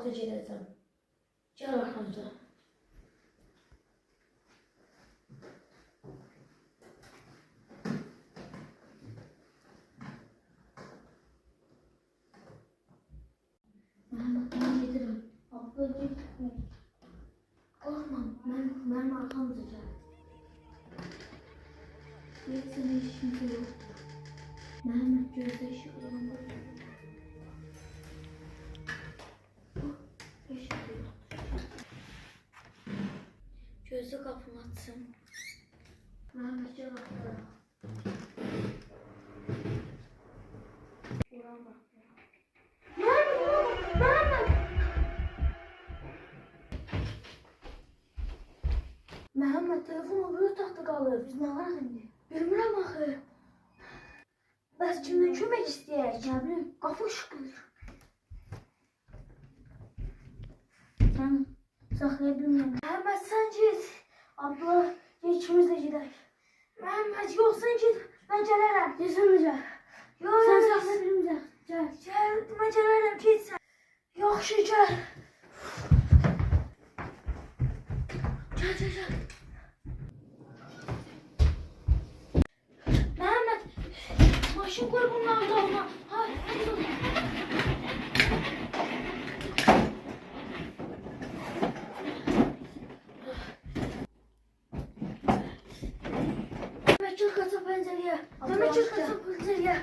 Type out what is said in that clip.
vaxta gedəcəm. Gəl arxamca. Məhəmməd, mən gedirəm. Abla, getmə. Qorxma, mənim arxamca gəl. Deyəsən, heç kimsə yoxdur. Məhəmməd, gözdə işıq olanda. Gözde kapımı açsın. Mehmet gel bakalım. Ulan bak. Mehmet! Mehmet telefonu öbür taxta qalır. Biz nə var indi? Bilmirəm axı. Bəs kimdən kömək istəyək? Nə bilim, qapı ışıqlayır. Sən saxlaya bilmirəm. Məhəmməd, sən git. Abla, ikimiz də gedək. Məhəmməd, yox, sən git. Mən gələrəm. Sən də gəl. Yox, sən saxlaya bilmirəm. Gəl. Gəl, mən gələrəm, git sən. Yaxşı, gəl. Gəl. Məhəmməd, maşın qoy bunun altına. Hadi dur. Demek ki kaça pencereye.